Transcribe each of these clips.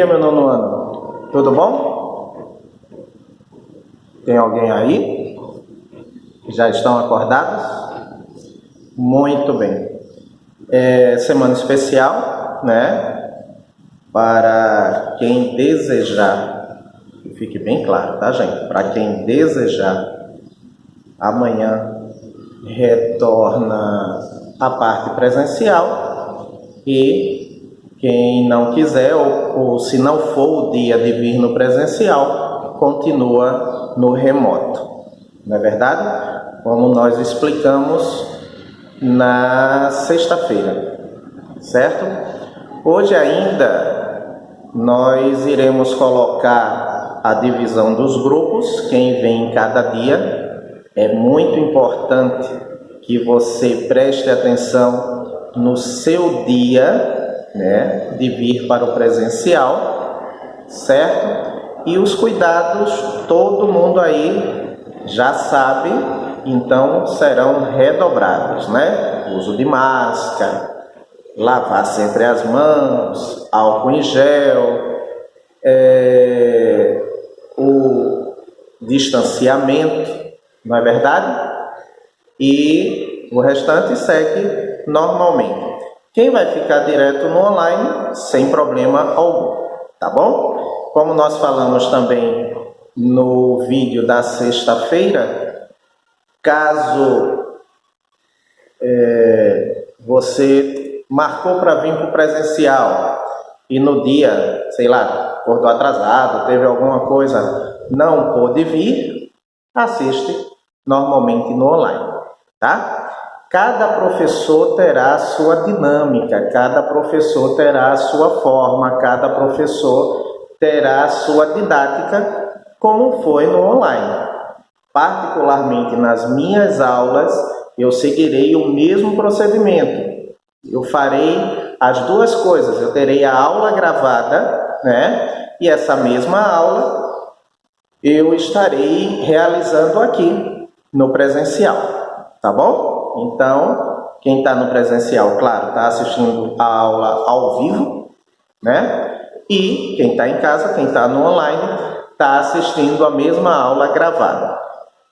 dia, meu nono ano. Tudo bom? Tem alguém aí? Já estão acordados? Muito bem. É semana especial, né? Para quem desejar, que fique bem claro, tá, gente? Para quem desejar, amanhã retorna a parte presencial e quem não quiser, ou se não for o dia de vir no presencial, continua no remoto. Não é verdade? Como nós explicamos na sexta-feira, certo? Hoje ainda nós iremos colocar a divisão dos grupos, quem vem em cada dia. É muito importante que você preste atenção no seu dia, né, de vir para o presencial, certo? E os cuidados, todo mundo aí já sabe, então serão redobrados, né? Uso de máscara, lavar sempre as mãos, álcool em gel, o distanciamento, não é verdade? E o restante segue normalmente. Quem vai ficar direto no online, sem problema algum, tá bom? Como nós falamos também no vídeo da sexta-feira, caso você marcou para vir para o presencial e no dia, sei lá, acordou atrasado, teve alguma coisa, não pôde vir, assiste normalmente no online, tá? Cada professor terá a sua dinâmica, cada professor terá a sua forma, cada professor terá a sua didática, como foi no online. Particularmente nas minhas aulas, eu seguirei o mesmo procedimento. Eu farei as duas coisas. Eu terei a aula gravada, né? E essa mesma aula eu estarei realizando aqui no presencial, tá bom? Então, quem está no presencial, claro, está assistindo a aula ao vivo, né? E quem está em casa, quem está no online, está assistindo a mesma aula gravada.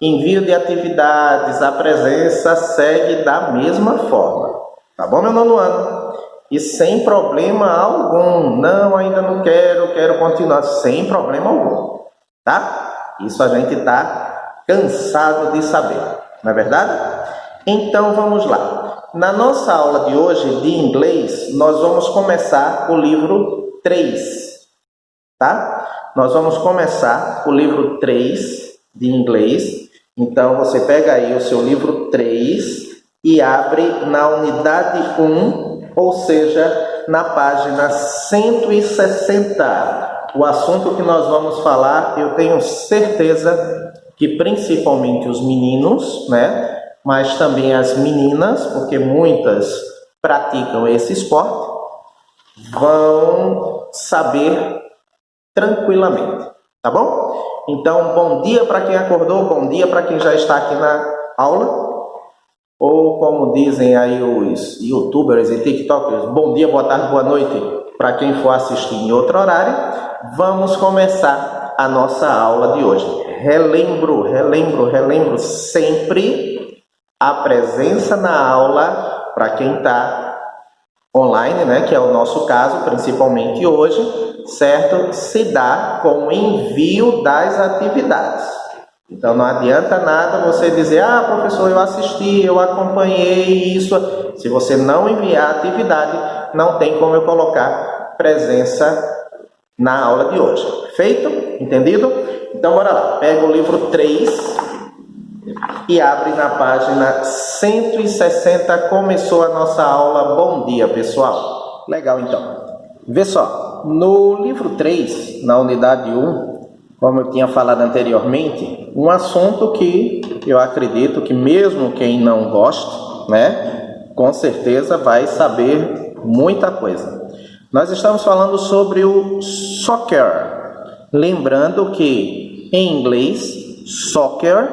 Envio de atividades, a presença segue da mesma forma. Tá bom, meu nono ano? E sem problema algum. Não, ainda não quero continuar. Sem problema algum. Tá? Isso a gente está cansado de saber. Não é verdade? Então, vamos lá. Na nossa aula de hoje, de inglês, nós vamos começar o livro 3. Tá? Nós vamos começar o livro 3 de inglês. Então, você pega aí o seu livro 3 e abre na unidade 1, ou seja, na página 160. O assunto que nós vamos falar, eu tenho certeza que principalmente os meninos, né? Mas também as meninas, porque muitas praticam esse esporte, vão saber tranquilamente, tá bom? Então, bom dia para quem acordou, bom dia para quem já está aqui na aula, ou como dizem aí os youtubers e tiktokers, bom dia, boa tarde, boa noite para quem for assistir em outro horário. Vamos começar a nossa aula de hoje. Relembro sempre a presença na aula para quem está online, né, que é o nosso caso, principalmente hoje, certo? Se dá com o envio das atividades. Então, não adianta nada você dizer, professor, eu assisti, eu acompanhei isso. Se você não enviar a atividade, não tem como eu colocar presença na aula de hoje. Feito? Entendido? Então, bora lá. Pega o livro 3 e abre na página 160. Começou a nossa aula. Bom dia, pessoal. Legal, então. Vê só. No livro 3, na unidade 1, como eu tinha falado anteriormente, um assunto que eu acredito que mesmo quem não goste, né, com certeza vai saber muita coisa. Nós estamos falando sobre o soccer. Lembrando que em inglês, soccer,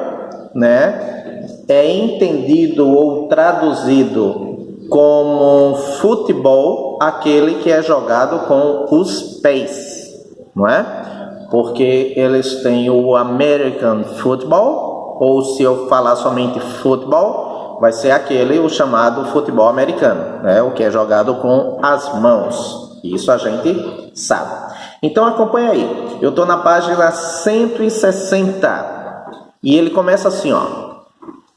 né, é entendido ou traduzido como futebol, aquele que é jogado com os pés. não é? Porque eles têm o American Football, ou se eu falar somente futebol, vai ser o chamado futebol americano, né? O que é jogado com as mãos. Isso a gente sabe. Então acompanha aí. Eu estou na página 160 e ele começa assim, ó.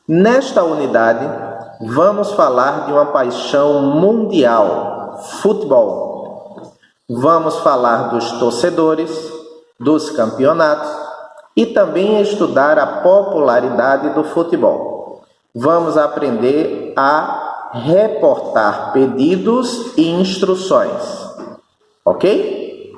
Nesta unidade, vamos falar de uma paixão mundial, futebol. Vamos falar dos torcedores, dos campeonatos e também estudar a popularidade do futebol. Vamos aprender a reportar pedidos e instruções, ok?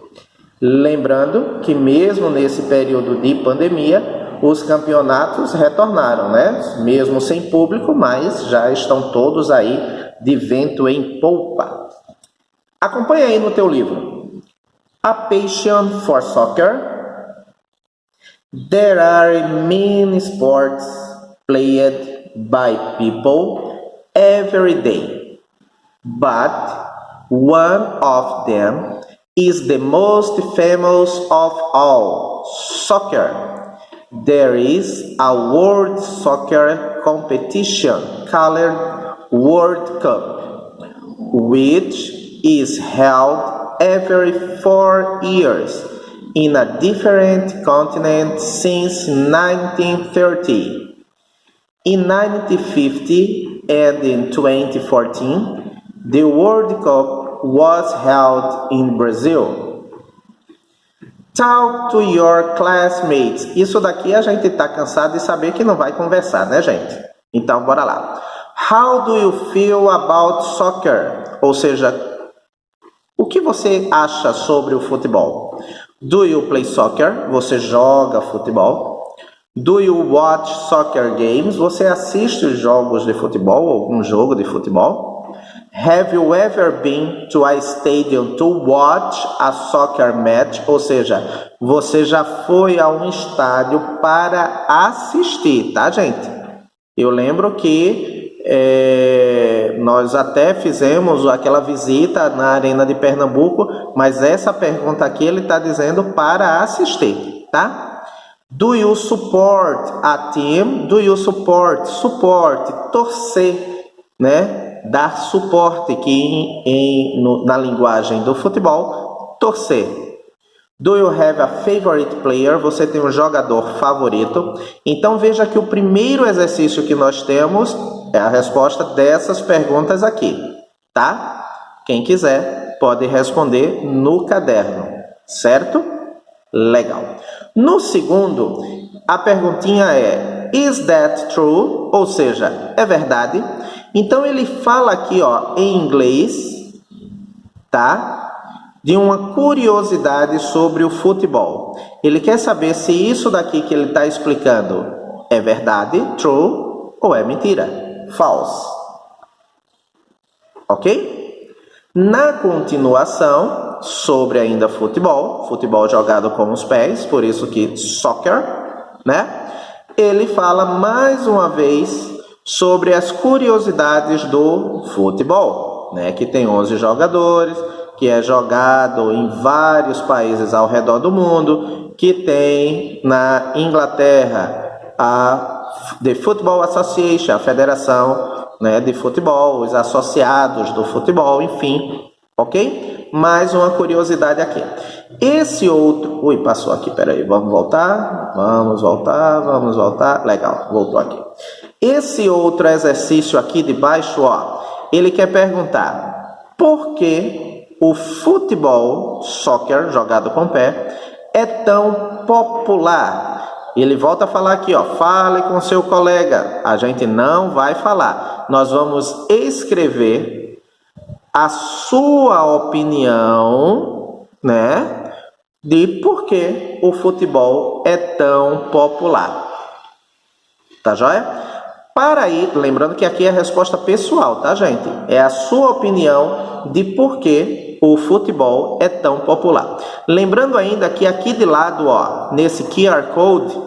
Lembrando que mesmo nesse período de pandemia, os campeonatos retornaram, né? Mesmo sem público, mas já estão todos aí de vento em polpa. Acompanha aí no teu livro. A Passion for Soccer. There are many sports played by people every day, but one of them is the most famous of all, soccer. There is a World Soccer competition called World Cup, which is held every 4 years in a different continent since 1930. In 1950 and in 2014, the World Cup was held in Brazil. Talk to your classmates. Isso daqui a gente tá cansado de saber que não vai conversar, né, gente? Então, bora lá. How do you feel about soccer? Ou seja, o que você acha sobre o futebol? Do you play soccer? Você joga futebol? Do you watch soccer games? Você assiste os jogos de futebol, algum jogo de futebol? Have you ever been to a stadium to watch a soccer match? Ou seja, você já foi a um estádio para assistir, tá, gente? Eu lembro que nós até fizemos aquela visita na Arena de Pernambuco, mas essa pergunta aqui ele está dizendo para assistir, tá? Do you support a team? Do you support? Torcer, né? Dar suporte, que na linguagem do futebol, torcer. Do you have a favorite player? Você tem um jogador favorito? Então veja que o primeiro exercício que nós temos é a resposta dessas perguntas aqui, tá? Quem quiser pode responder no caderno, certo? Legal. No segundo, a perguntinha é: Is that true? Ou seja, é verdade? Então ele fala aqui, ó, em inglês, tá? De uma curiosidade sobre o futebol. Ele quer saber se isso daqui que ele está explicando é verdade, true, ou é mentira, false. Ok? Na continuação, sobre ainda futebol jogado com os pés, por isso que soccer, né? Ele fala mais uma vez sobre as curiosidades do futebol, né? Que tem 11 jogadores, que é jogado em vários países ao redor do mundo, que tem na Inglaterra a The Football Association, a federação, né, de futebol, os associados do futebol, enfim, ok? Mais uma curiosidade aqui. Esse outro... Ui, passou aqui, peraí, vamos voltar, legal, voltou aqui. Esse outro exercício aqui de baixo, ó, ele quer perguntar por que o futebol, soccer, jogado com o pé, é tão popular. Ele volta a falar aqui, ó, fale com seu colega. A gente não vai falar. Nós vamos escrever a sua opinião, né, de por que o futebol é tão popular. Tá joia? Para aí, lembrando que aqui é a resposta pessoal, tá, gente? É a sua opinião de por que o futebol é tão popular. Lembrando ainda que aqui de lado, ó, nesse QR Code,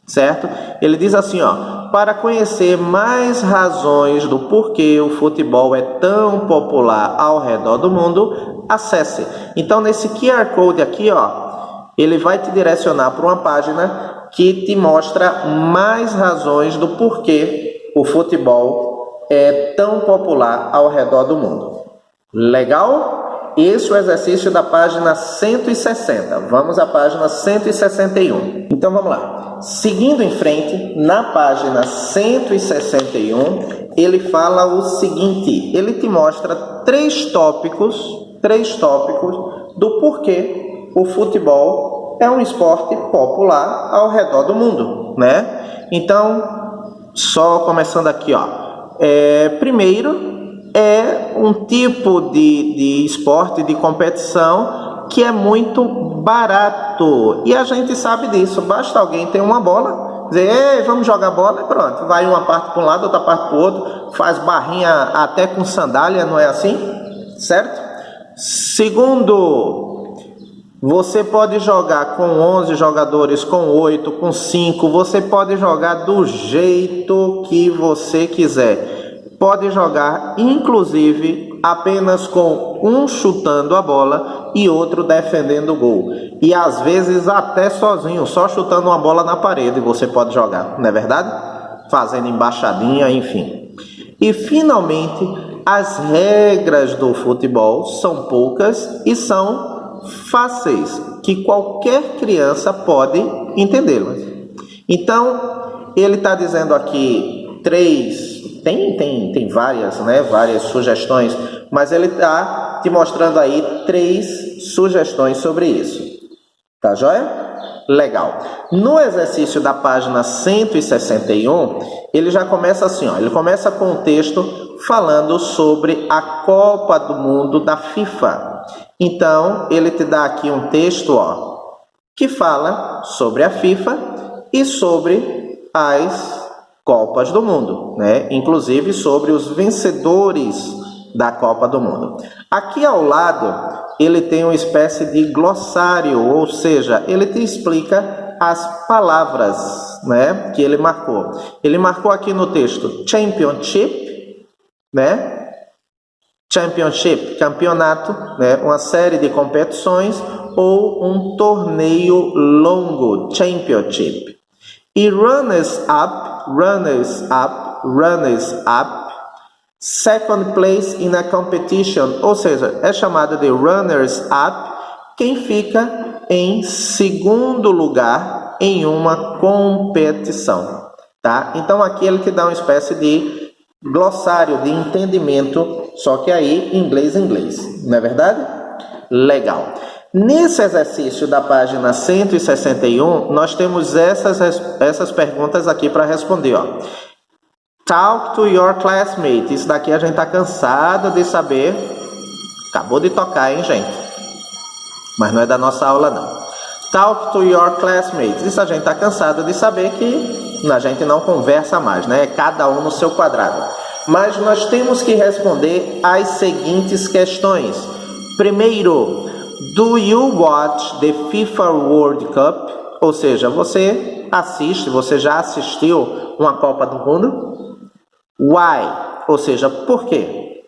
certo? Ele diz assim, ó, para conhecer mais razões do porquê o futebol é tão popular ao redor do mundo, acesse. Então, nesse QR Code aqui, ó, ele vai te direcionar para uma página que te mostra mais razões do porquê o futebol é tão popular ao redor do mundo. Legal? Esse é o exercício da página 160. Vamos à página 161. Então vamos lá. Seguindo em frente, na página 161, ele fala o seguinte: ele te mostra três tópicos do porquê o futebol é um esporte popular ao redor do mundo, né? Então, só começando aqui, ó. Primeiro, é um tipo de esporte, de competição que é muito barato. E a gente sabe disso. Basta alguém ter uma bola, dizer, ei, vamos jogar bola, e pronto. Vai uma parte para um lado, outra parte para o outro, faz barrinha até com sandália, não é assim? Certo? Segundo, você pode jogar com 11 jogadores, com 8, com 5, você pode jogar do jeito que você quiser. Pode jogar, inclusive, apenas com um chutando a bola e outro defendendo o gol. E às vezes até sozinho, só chutando uma bola na parede você pode jogar, não é verdade? Fazendo embaixadinha, enfim. E finalmente, as regras do futebol são poucas e são fáceis, que qualquer criança pode entendê-las. Então, ele está dizendo aqui tem várias, né, várias sugestões, mas ele está te mostrando aí 3 sugestões sobre isso. Tá joia? Legal. No exercício da página 161, ele já começa assim, ó, ele começa com um texto falando sobre a Copa do Mundo da FIFA. Então, ele te dá aqui um texto, ó, que fala sobre a FIFA e sobre as Copas do Mundo, né? Inclusive sobre os vencedores da Copa do Mundo. Aqui ao lado, ele tem uma espécie de glossário, ou seja, ele te explica as palavras, né, que ele marcou. Ele marcou aqui no texto Championship, né? Championship, campeonato, né? Uma série de competições ou um torneio longo, Championship. E runners-up, second place in a competition, ou seja, é chamado de runners-up quem fica em segundo lugar em uma competição, tá? Então aqui ele te dá uma espécie de glossário de entendimento, só que aí inglês, não é verdade? Legal. Nesse exercício da página 161, nós temos essas perguntas aqui para responder, ó. Talk to your classmate. Isso daqui a gente está cansado de saber. Acabou de tocar, hein, gente? Mas não é da nossa aula, não. Talk to your classmates. Isso a gente está cansado de saber que a gente não conversa mais, né? É cada um no seu quadrado. Mas nós temos que responder às seguintes questões. Primeiro, do you watch the FIFA World Cup? Ou seja, você já assistiu uma Copa do Mundo? Why? Ou seja, por quê?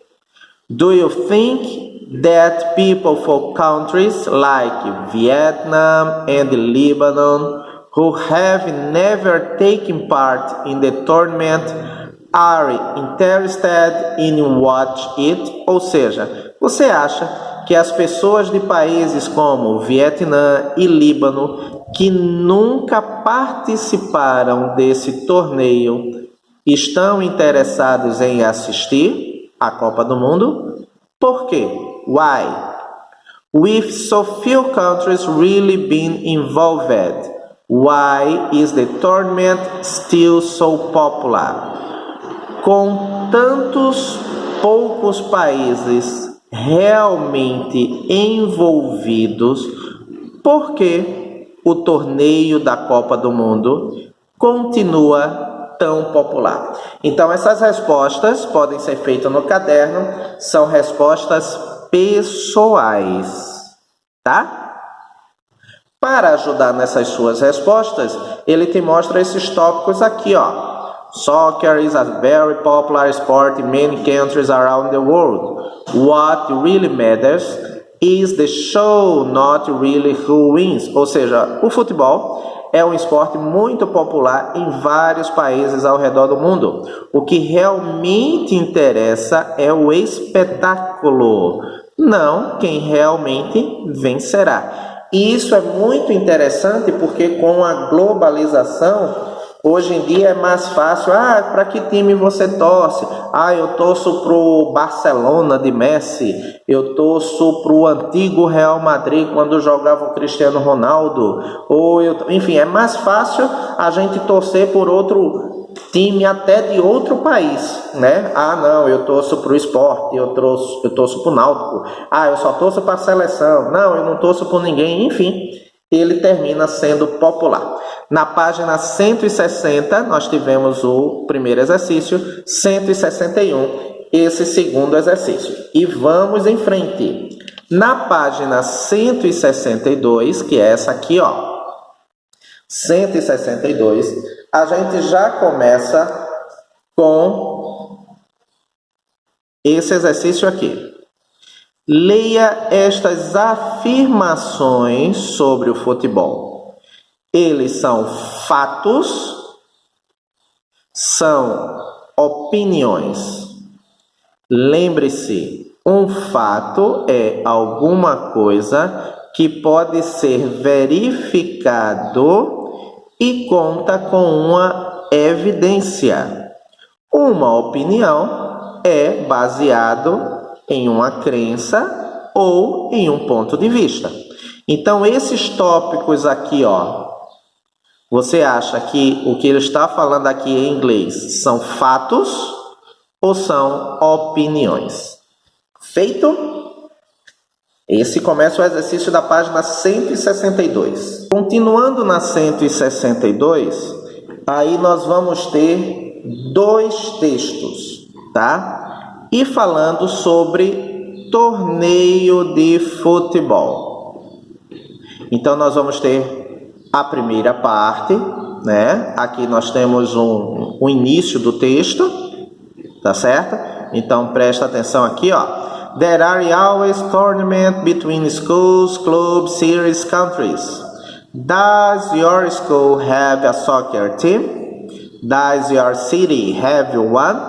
Do you think that people from countries like Vietnam and Lebanon who have never taken part in the tournament are interested in watch it? Ou seja, você acha que as pessoas de países como Vietnã e Líbano que nunca participaram desse torneio estão interessados em assistir a Copa do Mundo? Por quê? Why? With so few countries really been involved, why is the tournament still so popular? Com tantos poucos países realmente envolvidos, por que o torneio da Copa do Mundo continua tão popular? Então, essas respostas podem ser feitas no caderno, são respostas pessoais, tá? Para ajudar nessas suas respostas, ele te mostra esses tópicos aqui, ó. Soccer is a very popular sport in many countries around the world. What really matters is the show, not really who wins. Ou seja, o futebol é um esporte muito popular em vários países ao redor do mundo. O que realmente interessa é o espetáculo, não quem realmente vencerá. E isso é muito interessante porque com a globalização, hoje em dia é mais fácil. Para que time você torce? Eu torço para o Barcelona de Messi. Eu torço para o antigo Real Madrid quando jogava o Cristiano Ronaldo. Enfim, é mais fácil a gente torcer por outro time até de outro país, né? Não, eu torço para o Sport, eu torço para o Náutico. Eu só torço para a seleção. Não, eu não torço por ninguém. Enfim, ele termina sendo popular. Na página 160, nós tivemos o primeiro exercício, 161, esse segundo exercício. E vamos em frente. Na página 162, que é essa aqui, 162, a gente já começa com esse exercício aqui. Leia estas afirmações sobre o futebol. Eles são fatos, são opiniões. Lembre-se, um fato é alguma coisa que pode ser verificado e conta com uma evidência. Uma opinião é baseado em uma crença ou em um ponto de vista. Então, esses tópicos aqui, você acha que o que ele está falando aqui em inglês são fatos ou são opiniões? Feito? Esse começa o exercício da página 162. Continuando na 162, aí nós vamos ter dois textos, tá? E falando sobre torneio de futebol. Então, nós vamos ter a primeira parte, né? Aqui nós temos o início do texto, tá certo? Então, presta atenção aqui, There are always tournaments between schools, clubs, cities, countries. Does your school have a soccer team? Does your city have one?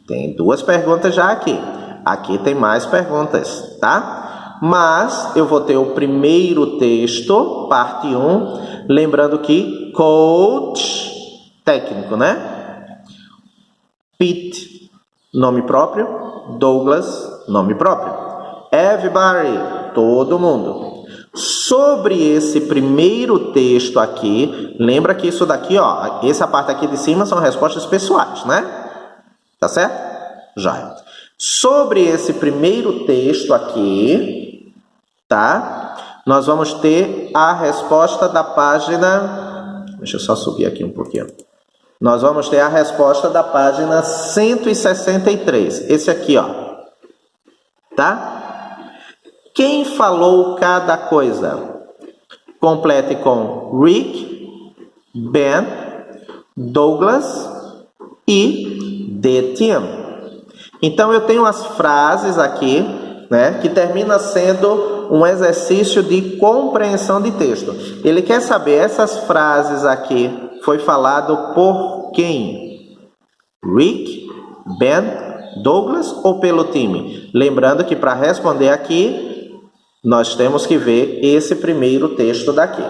Tem duas perguntas já aqui. Aqui tem mais perguntas, tá? Mas eu vou ter o primeiro texto, parte 1, lembrando que coach, técnico, né? Pete, nome próprio. Douglas, nome próprio. Everybody, todo mundo. Sobre esse primeiro texto aqui, lembra que isso daqui, essa parte aqui de cima são respostas pessoais, né? Tá certo? Já. Sobre esse primeiro texto aqui, tá? Nós vamos ter a resposta da página... Deixa eu só subir aqui um pouquinho. Nós vamos ter a resposta da página 163. Esse aqui, tá? Quem falou cada coisa? Complete com Rick, Ben, Douglas e the team. Então, eu tenho as frases aqui, né, que termina sendo um exercício de compreensão de texto. Ele quer saber, essas frases aqui foi falado por quem? Rick, Ben, Douglas ou pelo time? Lembrando que para responder aqui, nós temos que ver esse primeiro texto daqui.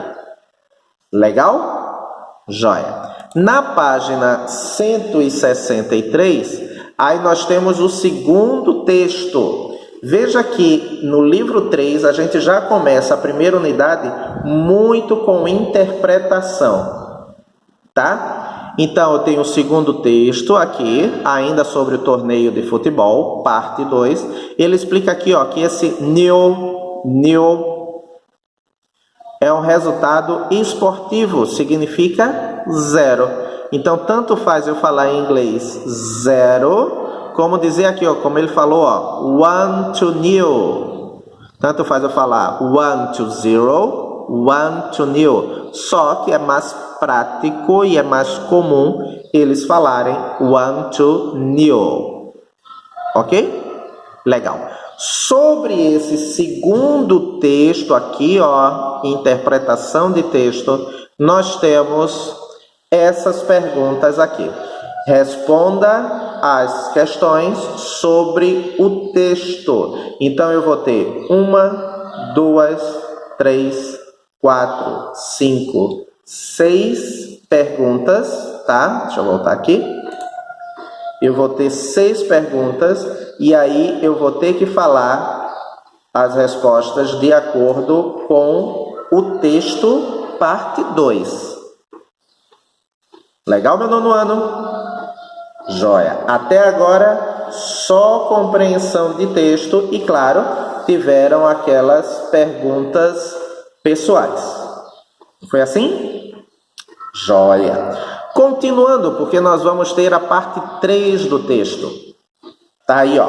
Legal? Joia. Na página 163, aí nós temos o segundo texto. Veja que no livro 3, a gente já começa a primeira unidade muito com interpretação. Tá? Então, eu tenho o segundo texto aqui, ainda sobre o torneio de futebol, parte 2. Ele explica aqui, que esse nil é um resultado esportivo, significa 0. Então, tanto faz eu falar em inglês 0, como dizer aqui, como ele falou, 1-0. Tanto faz eu falar 1-0, 1-0. Só que é mais prático e é mais comum eles falarem 1-0. Ok? Legal. Sobre esse segundo texto aqui, ó, interpretação de texto, nós temos essas perguntas aqui. Responda as questões sobre o texto. Então, eu vou ter 1, 2, 3, 4, 5, 6 perguntas, tá? Deixa eu voltar aqui. Eu vou ter 6 perguntas e aí eu vou ter que falar as respostas de acordo com o texto, parte 2. Legal, meu nono ano? Joia. Até agora, só compreensão de texto e, claro, tiveram aquelas perguntas pessoais. Foi assim? Joia. Continuando, porque nós vamos ter a parte 3 do texto. Tá aí, ó.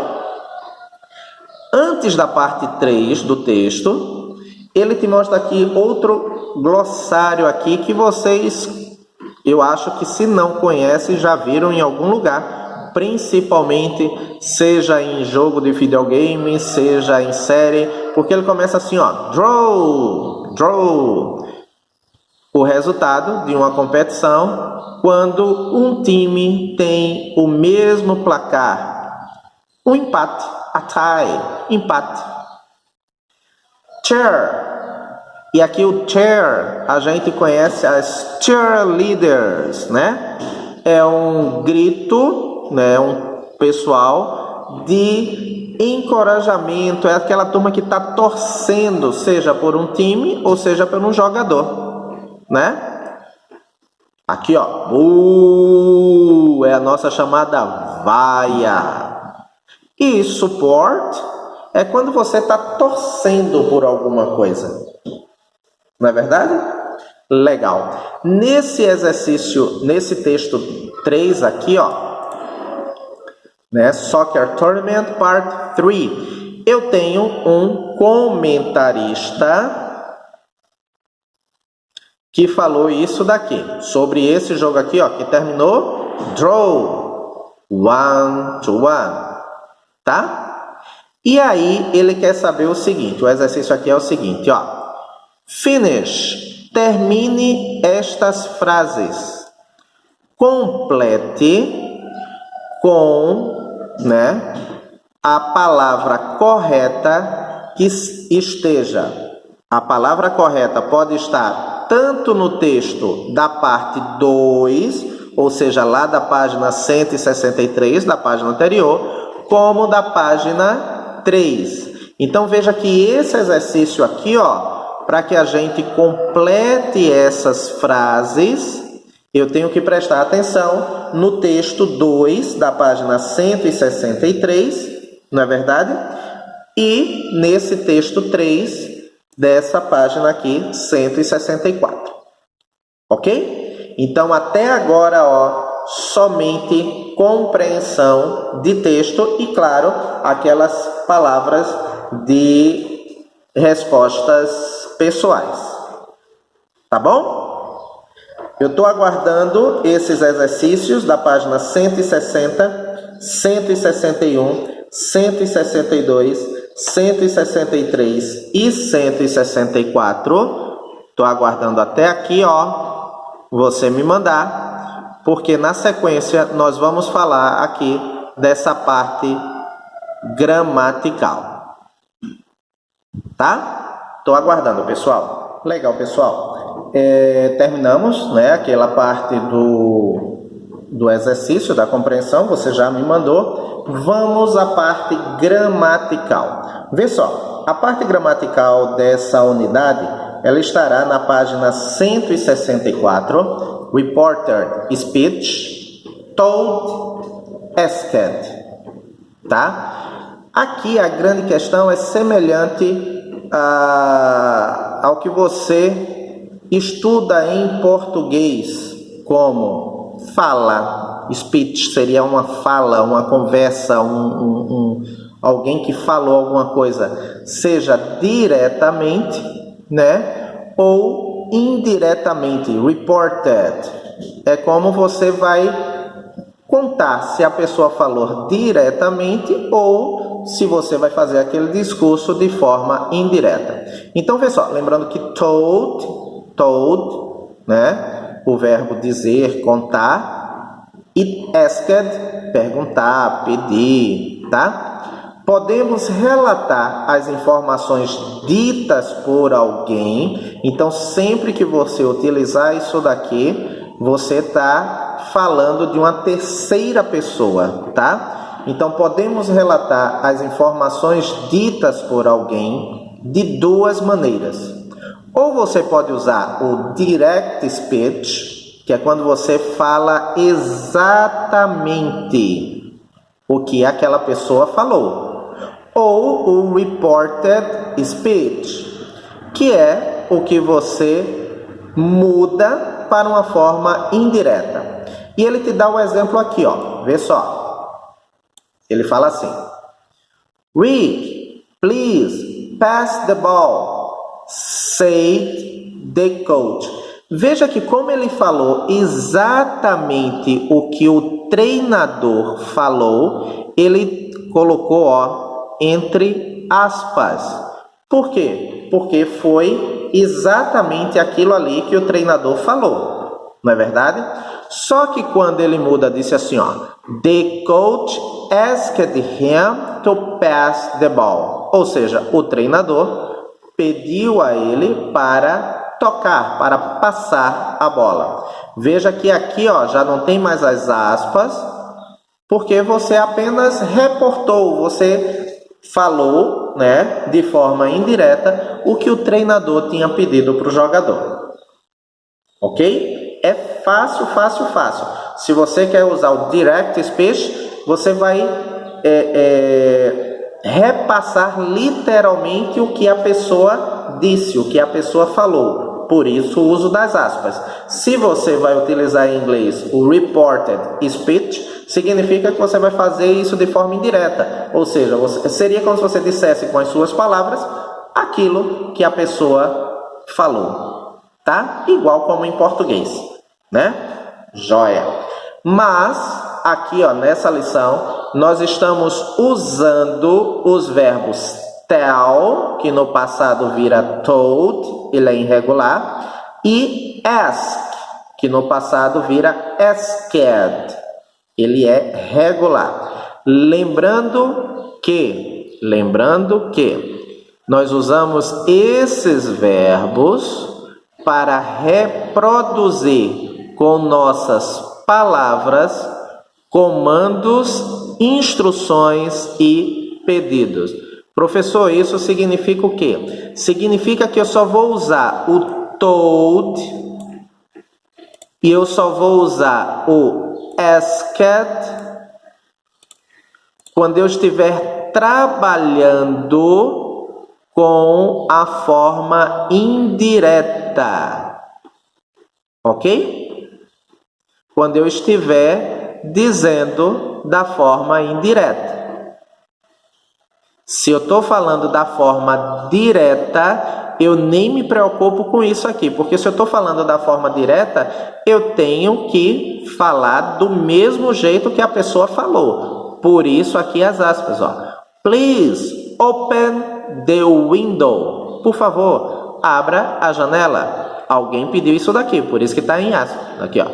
Antes da parte 3 do texto, ele te mostra aqui outro glossário aqui que vocês, eu acho que se não conhecem, já viram em algum lugar, principalmente seja em jogo de videogame, seja em série, porque ele começa assim, ó, draw, o resultado de uma competição quando um time tem o mesmo placar, um empate, a tie, empate. Cheer. E aqui o cheer, a gente conhece as cheerleaders, né? É um grito, né? Um pessoal de encorajamento, é aquela turma que está torcendo, seja por um time ou seja por um jogador, né? Aqui, ó, é a nossa chamada vaia. E support é quando você está torcendo por alguma coisa. Não é verdade? Legal. Nesse exercício, nesse texto 3 aqui, ó, né, Soccer Tournament Part 3, eu tenho um comentarista que falou isso daqui, sobre esse jogo aqui, ó, que terminou draw, 1-1, tá? E aí ele quer saber o seguinte, o exercício aqui é o seguinte, ó, finish, termine estas frases, complete com, né, a palavra correta que esteja. A palavra correta pode estar tanto no texto da parte 2, ou seja, lá da página 163, da página anterior, como da página 3. Então, veja que esse exercício aqui, ó, para que a gente complete essas frases, eu tenho que prestar atenção no texto 2, da página 163, não é verdade? E nesse texto 3, dessa página aqui, 164. Ok? Então, até agora, ó, somente compreensão de texto e, claro, aquelas palavras de respostas pessoais. Tá bom? Eu estou aguardando esses exercícios da página 160, 161, 162, 163 e 164. Estou aguardando até aqui, ó, você me mandar, porque na sequência nós vamos falar aqui dessa parte gramatical. Tá? Estou aguardando, pessoal. Legal, pessoal. Terminamos, né, aquela parte do exercício da compreensão, você já me mandou. Vamos à parte gramatical. Vê só, a parte gramatical dessa unidade, ela estará na página 164, Reported Speech, Told, Asked, tá? Aqui a grande questão é semelhante ao que você estuda em português, como fala. Speech seria uma fala, uma conversa, alguém que falou alguma coisa, seja diretamente, né, ou indiretamente, reported. É como você vai contar se a pessoa falou diretamente ou se você vai fazer aquele discurso de forma indireta. Então, vê só, lembrando que told, né? O verbo dizer, contar, e asked, perguntar, pedir, tá? Podemos relatar as informações ditas por alguém. Então, sempre que você utilizar isso daqui, você está falando de uma terceira pessoa, tá? Então, podemos relatar as informações ditas por alguém de duas maneiras. Ou você pode usar o direct speech, que é quando você fala exatamente o que aquela pessoa falou. Ou o reported speech, que é o que você muda para uma forma indireta. E ele te dá um exemplo aqui, ó. Vê só. Ele fala assim: Rick, please pass the ball, said the coach. Veja que como ele falou exatamente o que o treinador falou, ele colocou, ó, entre aspas. Por quê? Porque foi exatamente aquilo ali que o treinador falou. Não é verdade? Só que quando ele muda, disse assim, ó, the coach asked him to pass the ball. Ou seja, o treinador pediu a ele para tocar, para passar a bola. Veja que aqui, ó, já não tem mais as aspas, porque você apenas reportou, você falou, né, de forma indireta o que o treinador tinha pedido para o jogador. Ok? É fácil, fácil, fácil. Se você quer usar o direct speech, você vai repassar literalmente o que a pessoa disse, o que a pessoa falou. Por isso o uso das aspas. Se você vai utilizar em inglês o reported speech, significa que você vai fazer isso de forma indireta. Ou seja, seria como se você dissesse com as suas palavras aquilo que a pessoa falou. Tá? Igual como em português, né? Joia. Mas, aqui, ó, nessa lição, nós estamos usando os verbos tell, que no passado vira told, ele é irregular, e ask, que no passado vira asked, ele é regular. Lembrando que nós usamos esses verbos para reproduzir com nossas palavras comandos, instruções e pedidos. Professor, isso significa o quê? Significa que eu só vou usar o told e eu só vou usar o asked quando eu estiver trabalhando com a forma indireta. Ok? Quando eu estiver dizendo da forma indireta. Se eu estou falando da forma direta, eu nem me preocupo com isso aqui, porque se eu estou falando da forma direta, eu tenho que falar do mesmo jeito que a pessoa falou. Por isso aqui as aspas, ó. Please open the window. Por favor, abra a janela. Alguém pediu isso daqui, por isso que está em aspas. Aqui, ó.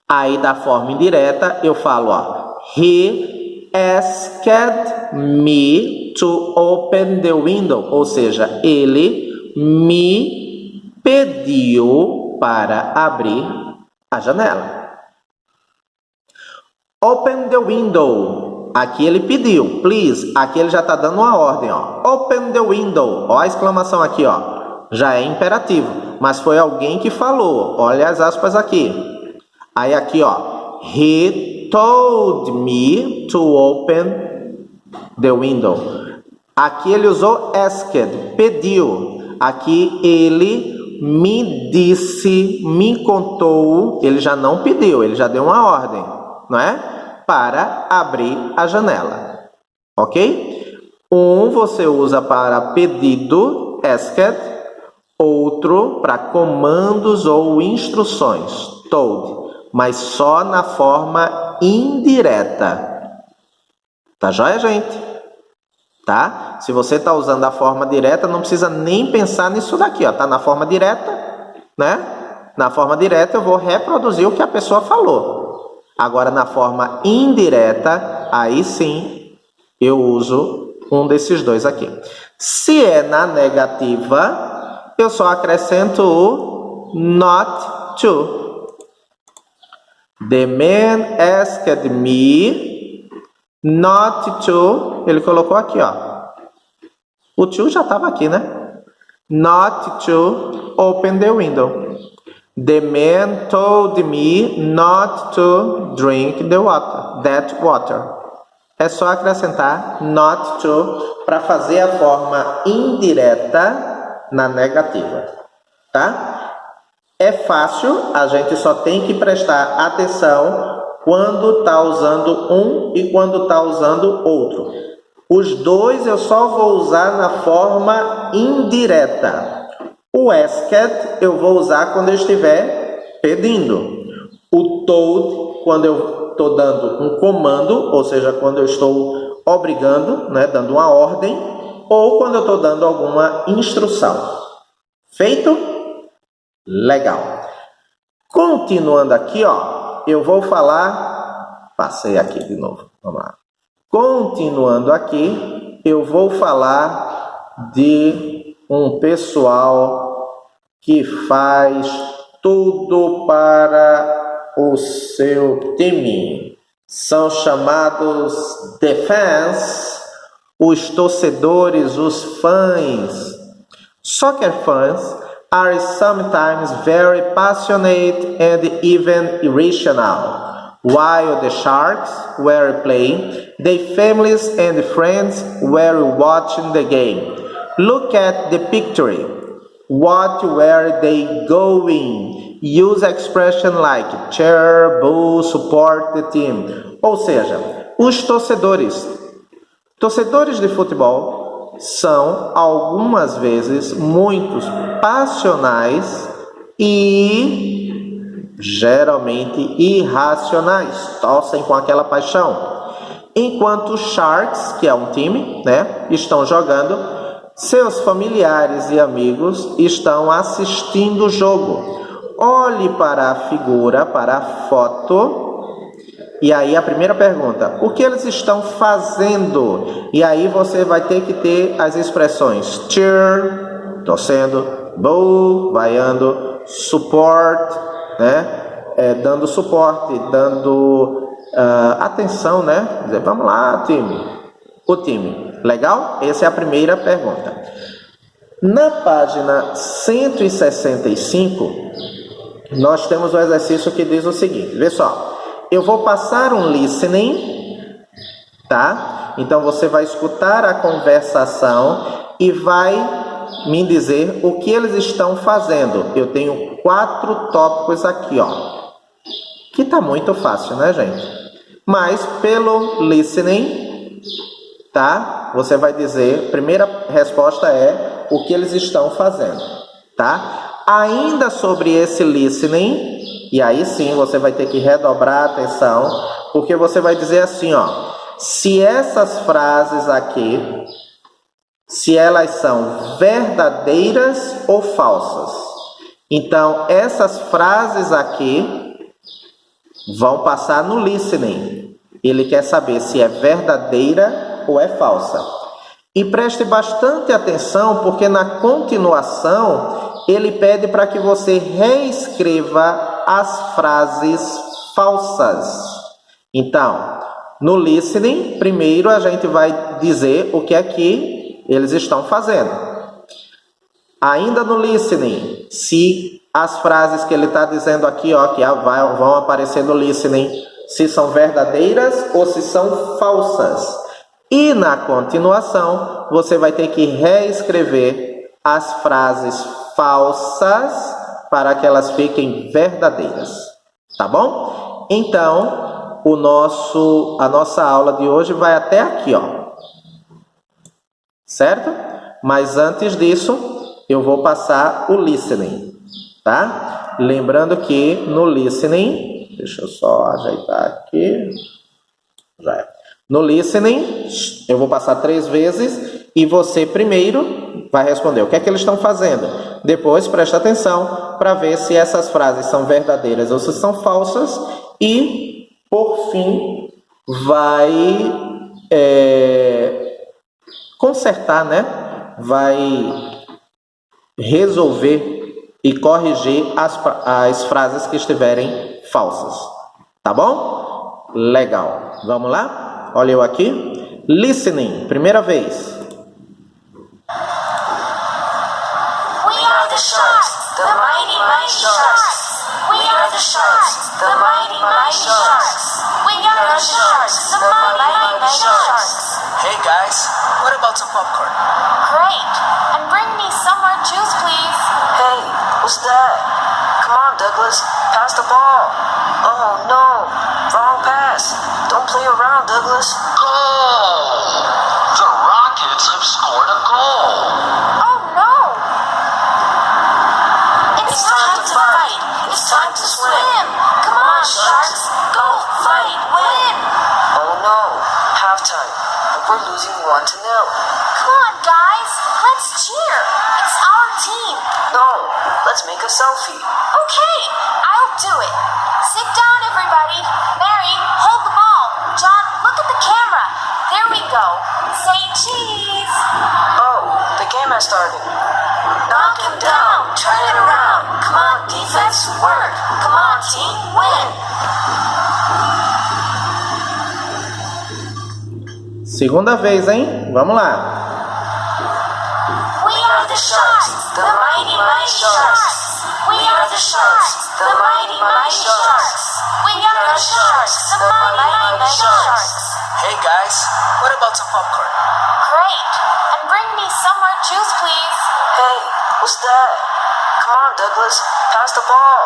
Aí da forma indireta eu falo, ó. He asked me to open the window. Ou seja, ele me pediu para abrir a janela. Open the window. Aqui ele pediu, please. Aqui ele já está dando uma ordem, ó. Open the window. Ó a exclamação aqui, ó. Já é imperativo, mas foi alguém que falou. Olha as aspas aqui. Aí aqui, ó. He told me to open the window. Aqui ele usou asked, pediu. Aqui ele me disse, me contou. Ele já não pediu, ele já deu uma ordem, não é? Para abrir a janela. Ok? Um você usa para pedido, asked. Outro para comandos ou instruções, told. Mas só na forma indireta. Tá joia, gente? tá? Se você está usando a forma direta, não precisa nem pensar nisso daqui, ó. Tá na forma direta, né? Na forma direta eu vou reproduzir o que a pessoa falou. Agora na forma indireta, aí sim eu uso um desses dois aqui. Se é na negativa, eu só acrescento o not to. The man asked me not to. Ele colocou aqui, ó. O to já estava aqui, né? Not to open the window. The man told me not to drink that water. É só acrescentar not to para fazer a forma indireta na negativa, tá? É fácil, a gente só tem que prestar atenção quando está usando um e quando está usando outro. Os dois eu só vou usar na forma indireta. O asked eu vou usar quando eu estiver pedindo. O told, quando eu estou dando um comando, ou seja, quando eu estou obrigando, né, dando uma ordem, ou quando eu estou dando alguma instrução. Feito? Legal. Continuando aqui, ó, eu vou falar... Passei aqui de novo, vamos lá. Continuando aqui, eu vou falar de um pessoal que faz tudo para o seu time. São chamados the fans, os torcedores, os fãs. Soccer fans are sometimes very passionate and even irrational. While the Sharks were playing, their families and friends were watching the game. Look at the picture. What were they going? Use expression like cheer, boo, support the team. Ou seja, os torcedores de futebol são algumas vezes muito passionais e geralmente irracionais, torcem com aquela paixão. Enquanto os Sharks, que é um time, né, estão jogando, seus familiares e amigos estão assistindo o jogo. Olhe para a figura, para a foto, e aí a primeira pergunta, o que eles estão fazendo? E aí você vai ter que ter as expressões cheer, torcendo, boo, vaiando, support, né? Dando suporte, dando atenção, né? Dizer, vamos lá, time. O time. Legal? Essa é a primeira pergunta. Na página 165, nós temos um exercício que diz o seguinte. Vê só. Eu vou passar um listening, tá? Então, você vai escutar a conversação e vai me dizer o que eles estão fazendo. Eu tenho 4 tópicos aqui, ó. Que tá muito fácil, né, gente? Mas pelo listening, tá? Você vai dizer, primeira resposta é o que eles estão fazendo, tá? Ainda sobre esse listening, e aí sim você vai ter que redobrar a atenção, porque você vai dizer assim, ó, se essas frases aqui, se elas são verdadeiras ou falsas. Então, essas frases aqui vão passar no listening. Ele quer saber se é verdadeira ou é falsa. E preste bastante atenção, porque na continuação, ele pede para que você reescreva as frases falsas. Então, no listening, primeiro a gente vai dizer o que é que eles estão fazendo. Ainda no listening, se as frases que ele está dizendo aqui, ó, que vão aparecer no listening, se são verdadeiras ou se são falsas. E na continuação, você vai ter que reescrever as frases falsas para que elas fiquem verdadeiras. Tá bom? Então, a nossa aula de hoje vai até aqui, ó. Certo? Mas antes disso, eu vou passar o listening, tá? Lembrando que no listening, deixa eu só ajeitar aqui. Já é. No listening, eu vou passar 3 vezes e você primeiro vai responder o que é que eles estão fazendo. Depois presta atenção para ver se essas frases são verdadeiras ou se são falsas e, por fim, vai consertar, né? Vai resolver e corrigir as frases que estiverem falsas. Tá bom? Legal. Vamos lá? Olha eu aqui. Listening. Primeira vez. We are the sharks, the mighty, mighty sharks. We are the sharks, the mighty, mighty sharks. We are the sharks, the mighty, mighty sharks. Hey guys, what about some popcorn? Great. And bring me some more juice, please. Hey, what's that? Come on, Douglas, pass the ball. Oh no, wrong pass. Don't play around, Douglas. Goal! The Rockets have scored a goal. Oh no! It's time to fight. It's time to swim. Come on, sharks. Go fight, win. Oh no, halftime. We're losing 1-0. Come on, guys. Let's cheer. It's our team. No, let's make a selfie. Okay, I'll do it. Sit down, everybody. Mary, hold the ball. John, look at the camera. There we go. Say cheese. Oh, the game has started. Knock him down. Turn it around. Come on, defense, work. Come on, team, win. Segunda vez, hein? Vamos lá. We are the sharks, the mighty, mighty sharks. We are the sharks, the mighty, mighty sharks. We are the sharks, the mighty, mighty sharks. Hey guys, what about some popcorn? Great. And bring me some more juice, please. Hey, what's that? Come on, Douglas, pass the ball.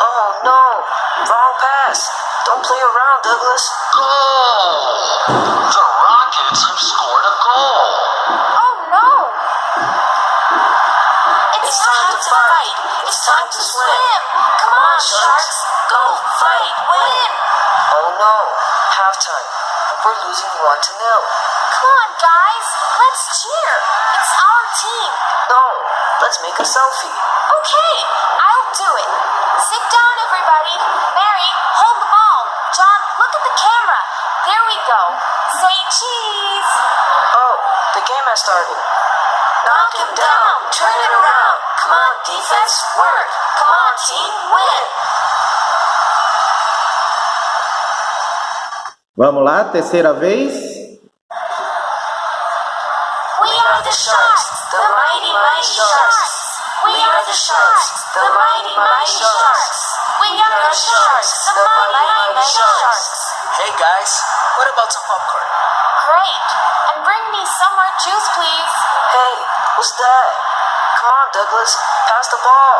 Oh no, wrong pass. Don't play around, Douglas. Goal! The Rockets have scored a goal. Oh no! It's time to fight. It's time to swim. Come on, sharks. Go fight, win. Oh no, halftime. We're losing 1-0. Come on, guys. Let's cheer. It's our team. No, let's make a selfie. Okay, I'll do it. Sit down, everybody. Mary, hold the ball. John, look at the camera. There we go. Say cheese. Oh, the game has started. Knock him down. Turn it around. Come on, defense, work. Come on, team, win. Vamos lá, terceira vez. We are the sharks, the mighty, mighty sharks. We are the sharks, the mighty, mighty sharks. We are the sharks, the mighty, mighty sharks. Hey guys, what about some popcorn? Great. And bring me some more juice, please. Hey, what's that? Come on, Douglas, pass the ball.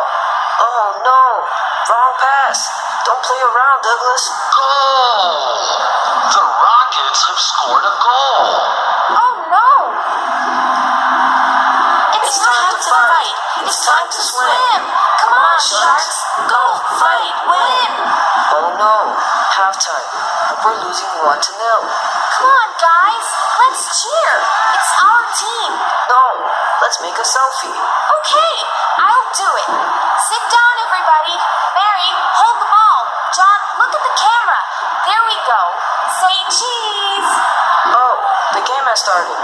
Oh no, wrong pass. Don't play around, Douglas. Goal! The Rockets have scored a goal. Oh no! It's time to fight. It's time to swim. Come on, sharks. Go fight, win. Oh no, halftime. We're losing 1-0. Come on, guys. Let's cheer. It's our team. No, let's make a selfie. Okay, I'll do it. Sit down, everybody. Mary, hold the ball. John, look at the camera. There we go. Say cheese. Oh, the game has started.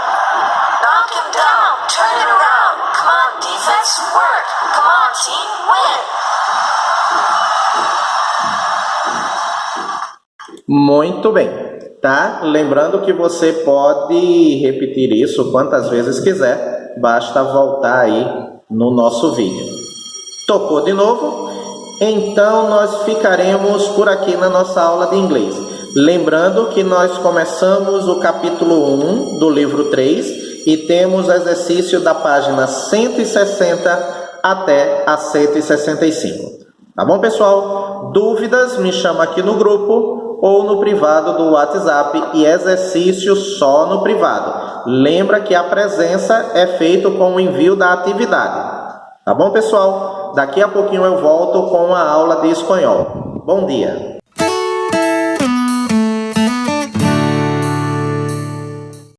Knock him down. Turn it around. Come on, defense, work. Come on, team, win. Muito bem, tá? Lembrando que você pode repetir isso quantas vezes quiser, basta voltar aí no nosso vídeo. Tocou de novo? Então nós ficaremos por aqui na nossa aula de inglês. Lembrando que nós começamos o capítulo 1 do livro 3 e temos exercício da página 160 até a 165. Tá bom, pessoal? Dúvidas, me chama aqui no grupo ou no privado do WhatsApp e exercício só no privado. Lembra que a presença é feita com o envio da atividade. Tá bom, pessoal? Daqui a pouquinho eu volto com a aula de espanhol. Bom dia!